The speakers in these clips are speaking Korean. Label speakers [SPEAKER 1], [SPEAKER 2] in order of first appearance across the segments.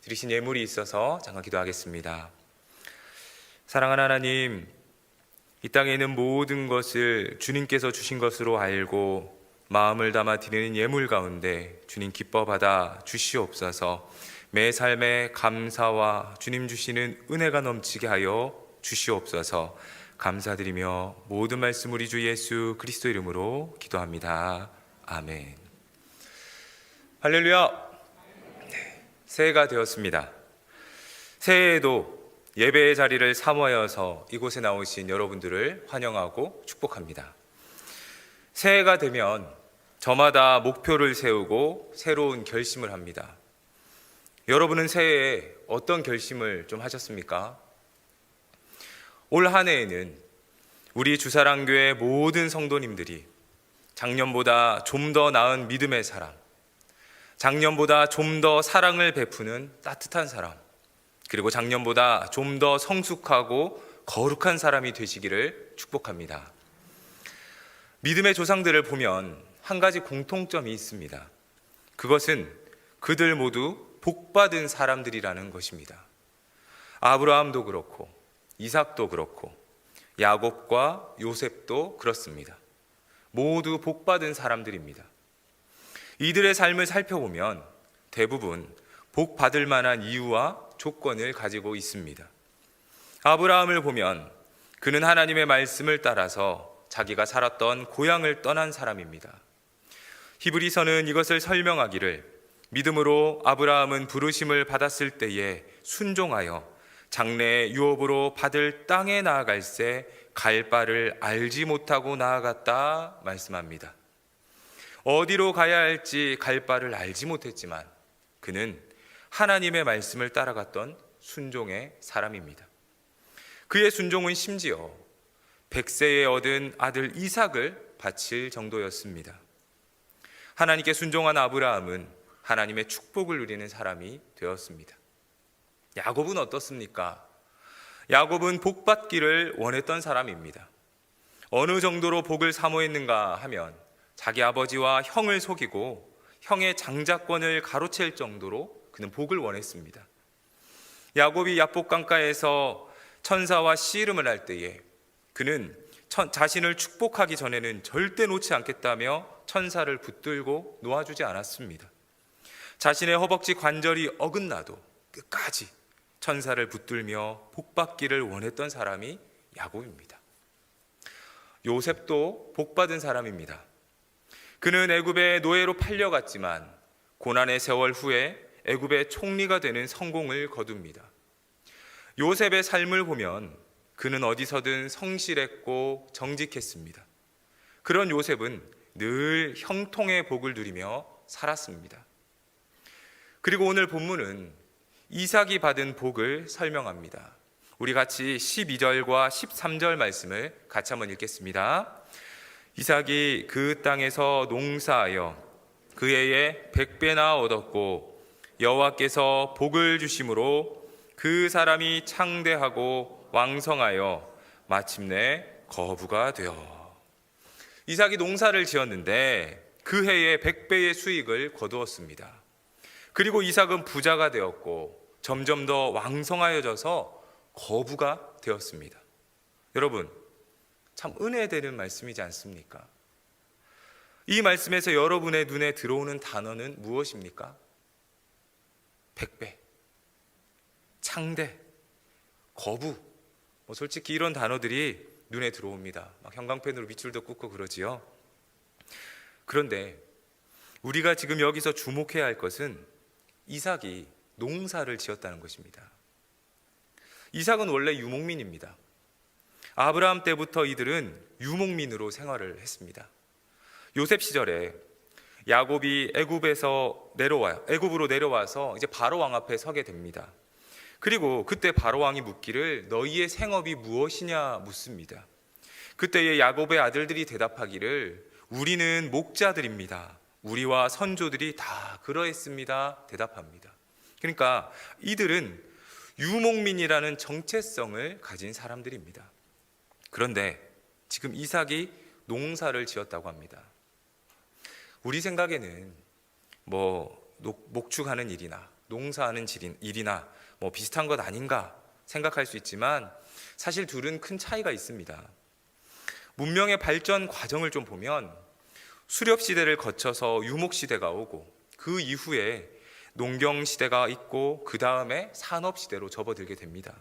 [SPEAKER 1] 드리신 예물이 있어서 잠깐 기도하겠습니다. 사랑하는 하나님, 이 땅에 있는 모든 것을 주님께서 주신 것으로 알고 마음을 담아 드리는 예물 가운데 주님 기뻐 받아 주시옵소서. 매 삶에 감사와 주님 주시는 은혜가 넘치게 하여 주시옵소서. 감사드리며 모든 말씀 우리 주 예수 그리스도 이름으로 기도합니다. 아멘. 할렐루야. 새해가 되었습니다. 새해에도 예배의 자리를 사모하여서 이곳에 나오신 여러분들을 환영하고 축복합니다. 새해가 되면 저마다 목표를 세우고 새로운 결심을 합니다. 여러분은 새해에 어떤 결심을 좀 하셨습니까? 올 한 해에는 우리 주사랑교회 모든 성도님들이 작년보다 좀 더 나은 믿음의 사람, 작년보다 좀 더 사랑을 베푸는 따뜻한 사람, 그리고 작년보다 좀 더 성숙하고 거룩한 사람이 되시기를 축복합니다. 믿음의 조상들을 보면 한 가지 공통점이 있습니다. 그것은 그들 모두 복받은 사람들이라는 것입니다. 아브라함도 그렇고 이삭도 그렇고 야곱과 요셉도 그렇습니다. 모두 복받은 사람들입니다. 이들의 삶을 살펴보면 대부분 복받을 만한 이유와 조건을 가지고 있습니다. 아브라함을 보면 그는 하나님의 말씀을 따라서 자기가 살았던 고향을 떠난 사람입니다. 히브리서는 이것을 설명하기를 믿음으로 아브라함은 부르심을 받았을 때에 순종하여 장래의 유업으로 받을 땅에 나아갈새 갈 바를 알지 못하고 나아갔다 말씀합니다. 어디로 가야 할지 갈 바를 알지 못했지만 그는 하나님의 말씀을 따라갔던 순종의 사람입니다. 그의 순종은 심지어 100세에 얻은 아들 이삭을 바칠 정도였습니다. 하나님께 순종한 아브라함은 하나님의 축복을 누리는 사람이 되었습니다. 야곱은 어떻습니까? 야곱은 복받기를 원했던 사람입니다. 어느 정도로 복을 사모했는가 하면 자기 아버지와 형을 속이고 형의 장자권을 가로챌 정도로 그는 복을 원했습니다. 야곱이 야복강가에서 천사와 씨름을 할 때에 그는 자신을 축복하기 전에는 절대 놓지 않겠다며 천사를 붙들고 놓아주지 않았습니다. 자신의 허벅지 관절이 어긋나도 끝까지 천사를 붙들며 복받기를 원했던 사람이 야곱입니다. 요셉도 복받은 사람입니다. 그는 애굽의 노예로 팔려갔지만 고난의 세월 후에 애굽의 총리가 되는 성공을 거둡니다. 요셉의 삶을 보면 그는 어디서든 성실했고 정직했습니다. 그런 요셉은 늘 형통의 복을 누리며 살았습니다. 그리고 오늘 본문은 이삭이 받은 복을 설명합니다. 우리 같이 12절과 13절 말씀을 같이 한번 읽겠습니다. 이삭이 그 땅에서 농사하여 그 해에 100배나 얻었고 여호와께서 복을 주심으로 그 사람이 창대하고 왕성하여 마침내 거부가 되어. 이삭이 농사를 지었는데 그 해에 100배의 수익을 거두었습니다. 그리고 이삭은 부자가 되었고 점점 더 왕성하여져서 거부가 되었습니다. 여러분, 참 은혜되는 말씀이지 않습니까? 이 말씀에서 여러분의 눈에 들어오는 단어는 무엇입니까? 100배, 창대, 거부. 솔직히 이런 단어들이 눈에 들어옵니다. 막 형광펜으로 밑줄도 긋고 그러지요. 그런데 우리가 지금 여기서 주목해야 할 것은 이삭이 농사를 지었다는 것입니다. 이삭은 원래 유목민입니다. 아브라함 때부터 이들은 유목민으로 생활을 했습니다. 요셉 시절에 야곱이 애굽으로 내려와서 이제 바로 왕 앞에 서게 됩니다. 그리고 그때 바로 왕이 묻기를 너희의 생업이 무엇이냐 묻습니다. 그때의 야곱의 아들들이 대답하기를 우리는 목자들입니다. 우리와 선조들이 다 그러했습니다. 대답합니다. 그러니까 이들은 유목민이라는 정체성을 가진 사람들입니다. 그런데 지금 이삭이 농사를 지었다고 합니다. 우리 생각에는 목축하는 일이나 농사하는 일이나 뭐 비슷한 것 아닌가 생각할 수 있지만 사실 둘은 큰 차이가 있습니다. 문명의 발전 과정을 좀 보면 수렵 시대를 거쳐서 유목 시대가 오고 그 이후에 농경 시대가 있고 그 다음에 산업 시대로 접어들게 됩니다.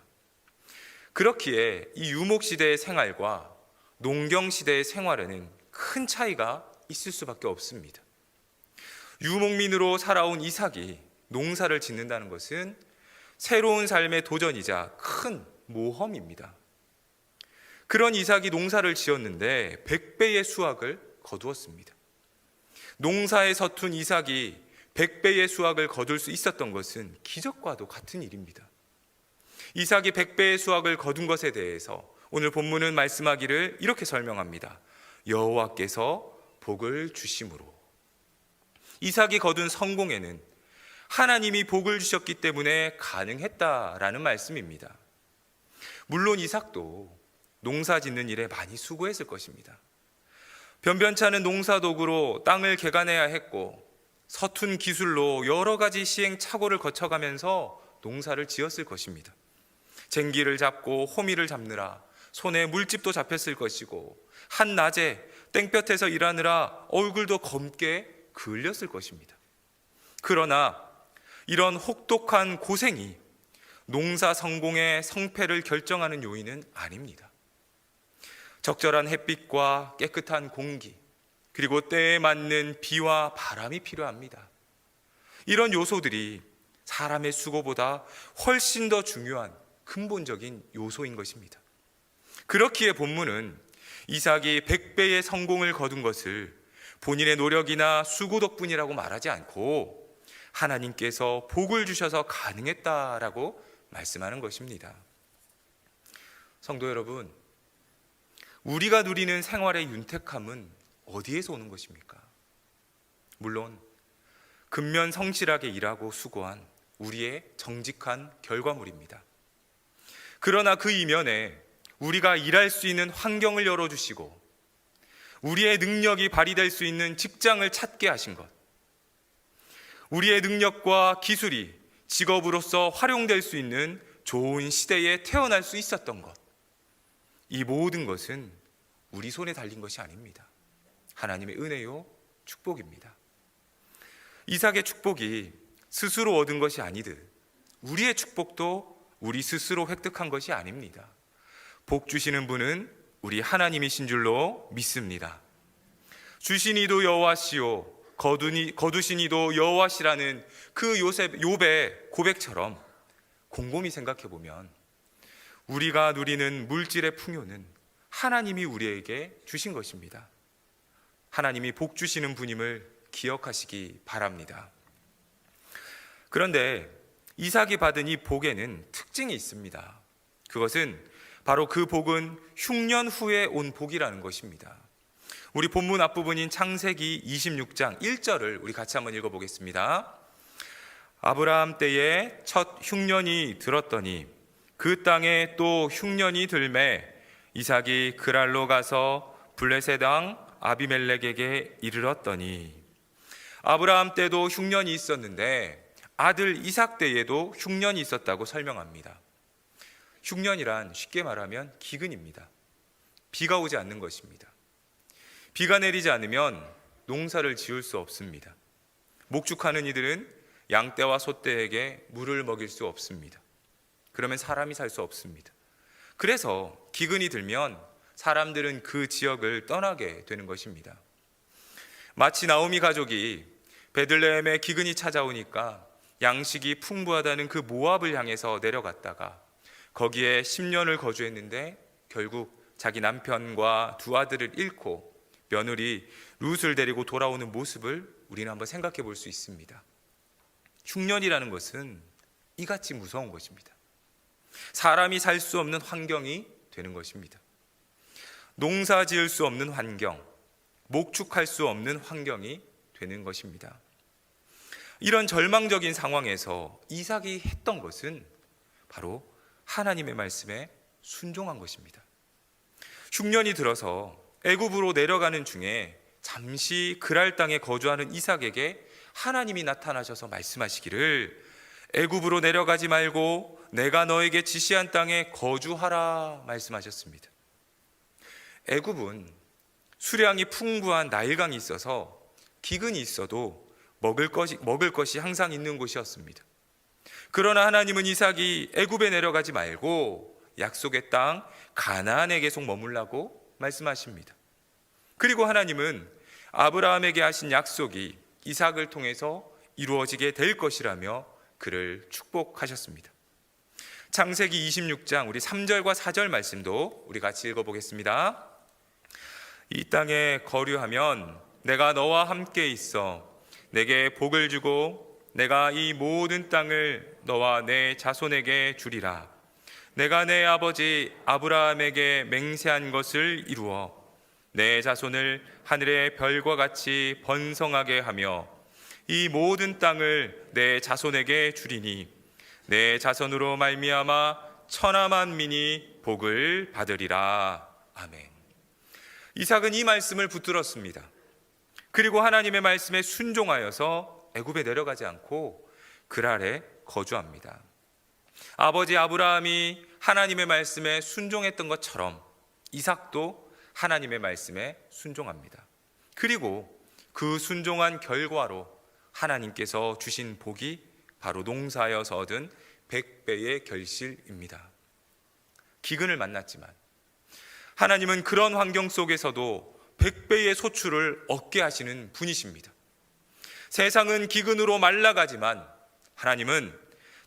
[SPEAKER 1] 그렇기에 이 유목 시대의 생활과 농경 시대의 생활에는 큰 차이가 있을 수밖에 없습니다. 유목민으로 살아온 이삭이 농사를 짓는다는 것은 새로운 삶의 도전이자 큰 모험입니다. 그런 이삭이 농사를 지었는데 100배의 수확을 거두었습니다. 농사에 서툰 이삭이 100배의 수확을 거둘 수 있었던 것은 기적과도 같은 일입니다. 이삭이 100배의 수확을 거둔 것에 대해서 오늘 본문은 말씀하기를 이렇게 설명합니다. 여호와께서 복을 주심으로. 이삭이 거둔 성공에는 하나님이 복을 주셨기 때문에 가능했다라는 말씀입니다. 물론 이삭도 농사 짓는 일에 많이 수고했을 것입니다. 변변찮은 농사 도구로 땅을 개간해야 했고 서툰 기술로 여러 가지 시행착오를 거쳐가면서 농사를 지었을 것입니다. 쟁기를 잡고 호미를 잡느라 손에 물집도 잡혔을 것이고 한낮에 땡볕에서 일하느라 얼굴도 검게 그을렸을 것입니다. 그러나 이런 혹독한 고생이 농사 성공의 성패를 결정하는 요인은 아닙니다. 적절한 햇빛과 깨끗한 공기, 그리고 때에 맞는 비와 바람이 필요합니다. 이런 요소들이 사람의 수고보다 훨씬 더 중요한 근본적인 요소인 것입니다. 그렇기에 본문은 이삭이 100배의 성공을 거둔 것을 본인의 노력이나 수고 덕분이라고 말하지 않고 하나님께서 복을 주셔서 가능했다라고 말씀하는 것입니다. 성도 여러분, 우리가 누리는 생활의 윤택함은 어디에서 오는 것입니까? 물론 근면 성실하게 일하고 수고한 우리의 정직한 결과물입니다. 그러나 그 이면에 우리가 일할 수 있는 환경을 열어주시고 우리의 능력이 발휘될 수 있는 직장을 찾게 하신 것, 우리의 능력과 기술이 직업으로서 활용될 수 있는 좋은 시대에 태어날 수 있었던 것, 이 모든 것은 우리 손에 달린 것이 아닙니다. 하나님의 은혜요 축복입니다. 이삭의 축복이 스스로 얻은 것이 아니듯 우리의 축복도 우리 스스로 획득한 것이 아닙니다. 복 주시는 분은 우리 하나님이신 줄로 믿습니다. 주신 이도 여호와시요 거두신 이도 여호와시라는 그 욥의 고백처럼 곰곰이 생각해 보면 우리가 누리는 물질의 풍요는 하나님이 우리에게 주신 것입니다. 하나님이 복 주시는 분임을 기억하시기 바랍니다. 그런데 이삭이 받은 이 복에는 특징이 있습니다. 그것은 바로 그 복은 흉년 후에 온 복이라는 것입니다. 우리 본문 앞부분인 창세기 26장 1절을 우리 같이 한번 읽어보겠습니다. 아브라함 때에 첫 흉년이 들었더니 그 땅에 또 흉년이 들매 이삭이 그랄로 가서 블레셋 왕 아비멜렉에게 이르렀더니. 아브라함 때도 흉년이 있었는데 아들 이삭 때에도 흉년이 있었다고 설명합니다. 흉년이란 쉽게 말하면 기근입니다. 비가 오지 않는 것입니다. 비가 내리지 않으면 농사를 지을 수 없습니다. 목축하는 이들은 양떼와 소떼에게 물을 먹일 수 없습니다. 그러면 사람이 살 수 없습니다. 그래서 기근이 들면 사람들은 그 지역을 떠나게 되는 것입니다. 마치 나오미 가족이 베들레헴에 기근이 찾아오니까 양식이 풍부하다는 그 모압을 향해서 내려갔다가 거기에 10년을 거주했는데 결국 자기 남편과 두 아들을 잃고 며느리 룻을 데리고 돌아오는 모습을 우리는 한번 생각해 볼 수 있습니다. 흉년이라는 것은 이같이 무서운 것입니다. 사람이 살 수 없는 환경이 되는 것입니다. 농사 지을 수 없는 환경, 목축할 수 없는 환경이 되는 것입니다. 이런 절망적인 상황에서 이삭이 했던 것은 바로 하나님의 말씀에 순종한 것입니다. 흉년이 들어서 애굽으로 내려가는 중에 잠시 그랄 땅에 거주하는 이삭에게 하나님이 나타나셔서 말씀하시기를 애굽으로 내려가지 말고 내가 너에게 지시한 땅에 거주하라 말씀하셨습니다. 애굽은 수량이 풍부한 나일강이 있어서 기근이 있어도 먹을 것이 항상 있는 곳이었습니다. 그러나 하나님은 이삭이 애굽에 내려가지 말고 약속의 땅 가나안에 계속 머물라고 말씀하십니다. 그리고 하나님은 아브라함에게 하신 약속이 이삭을 통해서 이루어지게 될 것이라며 그를 축복하셨습니다. 창세기 26장 우리 3절과 4절 말씀도 우리 같이 읽어보겠습니다. 이 땅에 거류하면 내가 너와 함께 있어 내게 복을 주고 내가 이 모든 땅을 너와 내 자손에게 주리라. 내가 내 아버지 아브라함에게 맹세한 것을 이루어 내 자손을 하늘의 별과 같이 번성하게 하며 이 모든 땅을 내 자손에게 주리니 내 자손으로 말미암아 천하 만민이 복을 받으리라. 아멘. 이삭은 이 말씀을 붙들었습니다. 그리고 하나님의 말씀에 순종하여서 애굽에 내려가지 않고 그랄에 거주합니다. 아버지 아브라함이 하나님의 말씀에 순종했던 것처럼 이삭도 하나님의 말씀에 순종합니다. 그리고 그 순종한 결과로 하나님께서 주신 복이 바로 농사여서 얻은 100배의 결실입니다. 기근을 만났지만 하나님은 그런 환경 속에서도 100배의 소출을 얻게 하시는 분이십니다. 세상은 기근으로 말라가지만 하나님은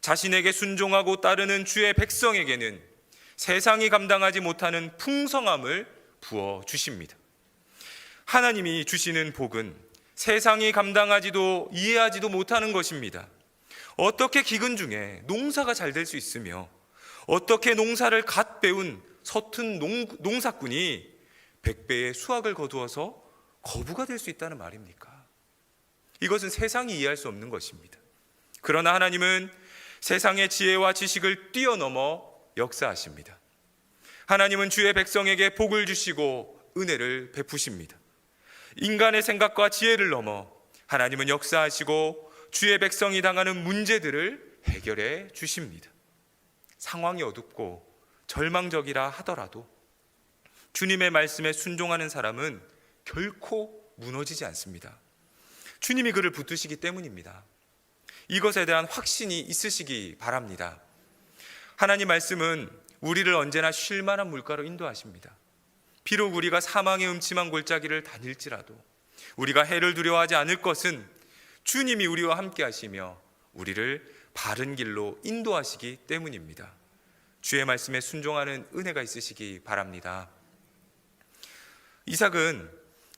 [SPEAKER 1] 자신에게 순종하고 따르는 주의 백성에게는 세상이 감당하지 못하는 풍성함을 부어주십니다. 하나님이 주시는 복은 세상이 감당하지도 이해하지도 못하는 것입니다. 어떻게 기근 중에 농사가 잘 될 수 있으며 어떻게 농사를 갓 배운 서툰 농사꾼이 100배의 수확을 거두어서 거부가 될 수 있다는 말입니까? 이것은 세상이 이해할 수 없는 것입니다. 그러나 하나님은 세상의 지혜와 지식을 뛰어넘어 역사하십니다. 하나님은 주의 백성에게 복을 주시고 은혜를 베푸십니다. 인간의 생각과 지혜를 넘어 하나님은 역사하시고 주의 백성이 당하는 문제들을 해결해 주십니다. 상황이 어둡고 절망적이라 하더라도 주님의 말씀에 순종하는 사람은 결코 무너지지 않습니다. 주님이 그를 붙드시기 때문입니다. 이것에 대한 확신이 있으시기 바랍니다. 하나님 말씀은 우리를 언제나 쉴 만한 물가로 인도하십니다. 비록 우리가 사망의 음침한 골짜기를 다닐지라도 우리가 해를 두려워하지 않을 것은 주님이 우리와 함께 하시며 우리를 바른 길로 인도하시기 때문입니다. 주의 말씀에 순종하는 은혜가 있으시기 바랍니다. 이삭은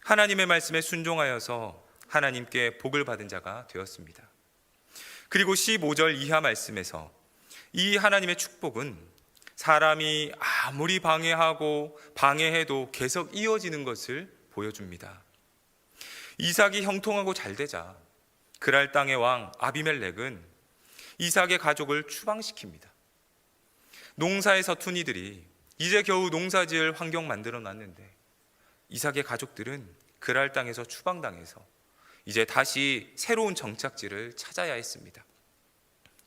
[SPEAKER 1] 하나님의 말씀에 순종하여서 하나님께 복을 받은 자가 되었습니다. 그리고 15절 이하 말씀에서 이 하나님의 축복은 사람이 아무리 방해하고 방해해도 계속 이어지는 것을 보여줍니다. 이삭이 형통하고 잘 되자 그랄 땅의 왕 아비멜렉은 이삭의 가족을 추방시킵니다. 농사에 서툰 이들이 이제 겨우 농사지을 환경 만들어 놨는데 이삭의 가족들은 그랄 땅에서 추방당해서 이제 다시 새로운 정착지를 찾아야 했습니다.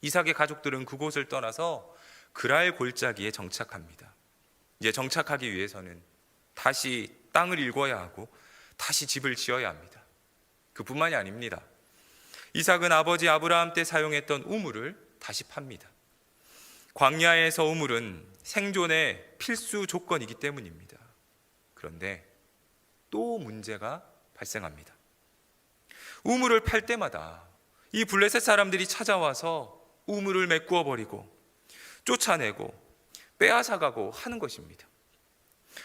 [SPEAKER 1] 이삭의 가족들은 그곳을 떠나서 그랄 골짜기에 정착합니다. 이제 정착하기 위해서는 다시 땅을 일궈야 하고 다시 집을 지어야 합니다. 그뿐만이 아닙니다. 이삭은 아버지 아브라함 때 사용했던 우물을 다시 팝니다. 광야에서 우물은 생존의 필수 조건이기 때문입니다. 그런데 또 문제가 발생합니다. 우물을 팔 때마다 이 블레셋 사람들이 찾아와서 우물을 메꾸어 버리고 쫓아내고 빼앗아가고 하는 것입니다.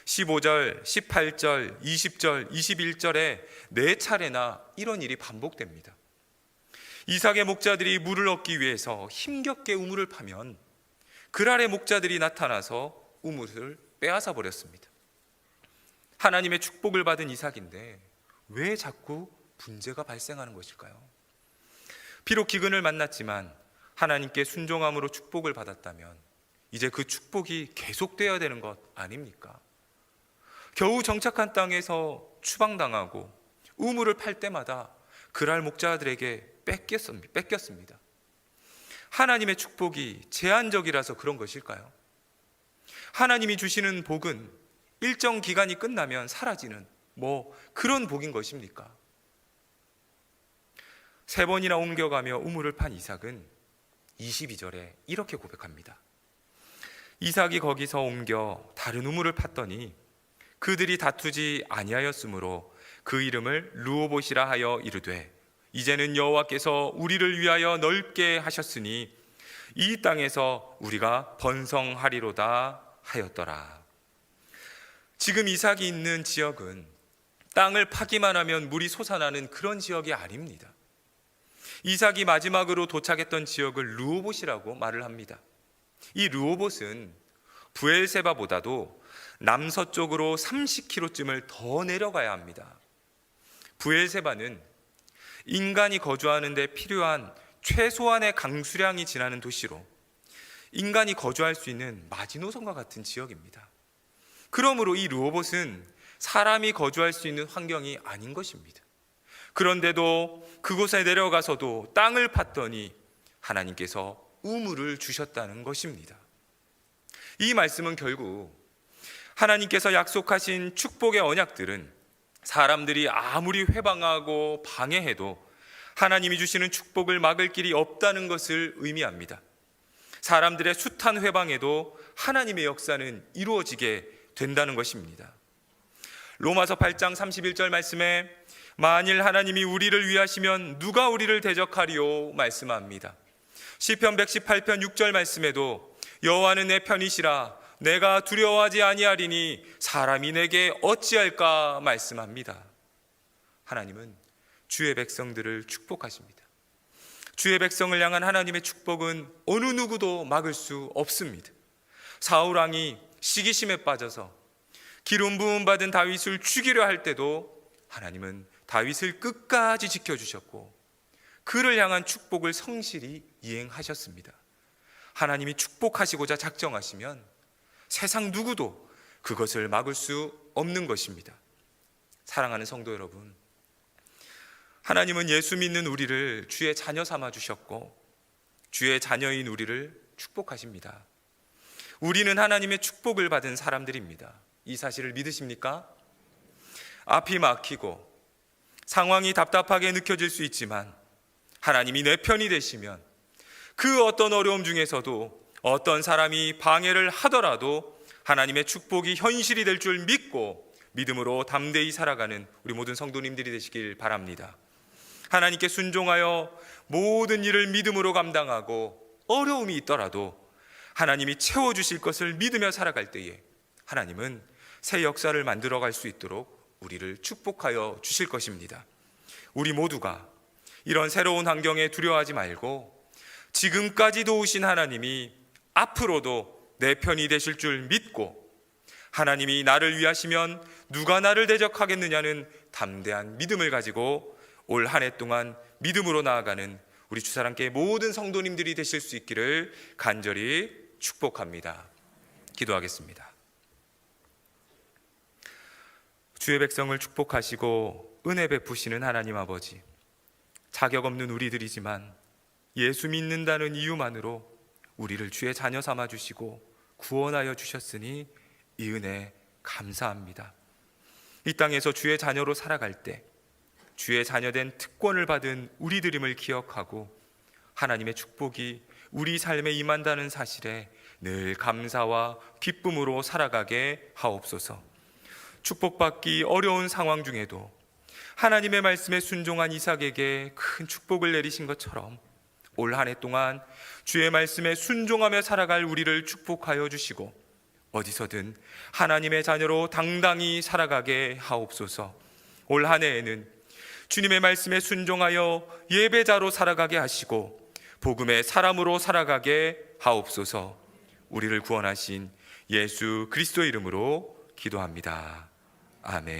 [SPEAKER 1] 15절, 18절, 20절, 21절에 4차례나 이런 일이 반복됩니다. 이삭의 목자들이 물을 얻기 위해서 힘겹게 우물을 파면 그랄의 목자들이 나타나서 우물을 빼앗아 버렸습니다. 하나님의 축복을 받은 이삭인데 왜 자꾸 문제가 발생하는 것일까요? 비록 기근을 만났지만 하나님께 순종함으로 축복을 받았다면 이제 그 축복이 계속되어야 되는 것 아닙니까? 겨우 정착한 땅에서 추방당하고 우물을 팔 때마다 그랄 목자들에게 뺏겼습니다. 하나님의 축복이 제한적이라서 그런 것일까요? 하나님이 주시는 복은 일정 기간이 끝나면 사라지는 그런 복인 것입니까? 3번이나 옮겨가며 우물을 판 이삭은 22절에 이렇게 고백합니다. 이삭이 거기서 옮겨 다른 우물을 팠더니 그들이 다투지 아니하였으므로 그 이름을 르호봇이라 하여 이르되 이제는 여호와께서 우리를 위하여 넓게 하셨으니 이 땅에서 우리가 번성하리로다 하였더라. 지금 이삭이 있는 지역은 땅을 파기만 하면 물이 솟아나는 그런 지역이 아닙니다. 이삭이 마지막으로 도착했던 지역을 르호봇이라고 말을 합니다. 이 르호봇은 브엘세바보다도 남서쪽으로 30km쯤을 더 내려가야 합니다. 브엘세바는 인간이 거주하는 데 필요한 최소한의 강수량이 지나는 도시로 인간이 거주할 수 있는 마지노선과 같은 지역입니다. 그러므로 이 르호봇은 사람이 거주할 수 있는 환경이 아닌 것입니다. 그런데도 그곳에 내려가서도 땅을 팠더니 하나님께서 우물을 주셨다는 것입니다. 이 말씀은 결국 하나님께서 약속하신 축복의 언약들은 사람들이 아무리 회방하고 방해해도 하나님이 주시는 축복을 막을 길이 없다는 것을 의미합니다. 사람들의 숱한 회방에도 하나님의 역사는 이루어지게 된다는 것입니다. 로마서 8장 31절 말씀에 만일 하나님이 우리를 위하시면 누가 우리를 대적하리요 말씀합니다. 시편 118편 6절 말씀에도 여호와는 내 편이시라 내가 두려워하지 아니하리니 사람이 내게 어찌할까 말씀합니다. 하나님은 주의 백성들을 축복하십니다. 주의 백성을 향한 하나님의 축복은 어느 누구도 막을 수 없습니다. 사울 왕이 시기심에 빠져서 기름 부음 받은 다윗을 죽이려 할 때도 하나님은 다윗을 끝까지 지켜주셨고 그를 향한 축복을 성실히 이행하셨습니다. 하나님이 축복하시고자 작정하시면 세상 누구도 그것을 막을 수 없는 것입니다. 사랑하는 성도 여러분, 하나님은 예수 믿는 우리를 주의 자녀 삼아 주셨고 주의 자녀인 우리를 축복하십니다. 우리는 하나님의 축복을 받은 사람들입니다. 이 사실을 믿으십니까? 앞이 막히고 상황이 답답하게 느껴질 수 있지만 하나님이 내 편이 되시면 그 어떤 어려움 중에서도 어떤 사람이 방해를 하더라도 하나님의 축복이 현실이 될 줄 믿고 믿음으로 담대히 살아가는 우리 모든 성도님들이 되시길 바랍니다. 하나님께 순종하여 모든 일을 믿음으로 감당하고 어려움이 있더라도 하나님이 채워주실 것을 믿으며 살아갈 때에 하나님은 새 역사를 만들어갈 수 있도록 우리를 축복하여 주실 것입니다. 우리 모두가 이런 새로운 환경에 두려워하지 말고 지금까지 도우신 하나님이 앞으로도 내 편이 되실 줄 믿고 하나님이 나를 위하시면 누가 나를 대적하겠느냐는 담대한 믿음을 가지고 올 한 해 동안 믿음으로 나아가는 우리 주사랑교회 모든 성도님들이 되실 수 있기를 간절히 축복합니다. 기도하겠습니다. 주의 백성을 축복하시고 은혜 베푸시는 하나님 아버지, 자격 없는 우리들이지만 예수 믿는다는 이유만으로 우리를 주의 자녀 삼아 주시고 구원하여 주셨으니 이 은혜 감사합니다. 이 땅에서 주의 자녀로 살아갈 때 주의 자녀된 특권을 받은 우리들임을 기억하고 하나님의 축복이 우리 삶에 임한다는 사실에 늘 감사와 기쁨으로 살아가게 하옵소서. 축복받기 어려운 상황 중에도 하나님의 말씀에 순종한 이삭에게 큰 축복을 내리신 것처럼 올 한 해 동안 주의 말씀에 순종하며 살아갈 우리를 축복하여 주시고 어디서든 하나님의 자녀로 당당히 살아가게 하옵소서. 올 한 해에는 주님의 말씀에 순종하여 예배자로 살아가게 하시고 복음의 사람으로 살아가게 하옵소서. 우리를 구원하신 예수 그리스도의 이름으로 기도합니다. 아멘.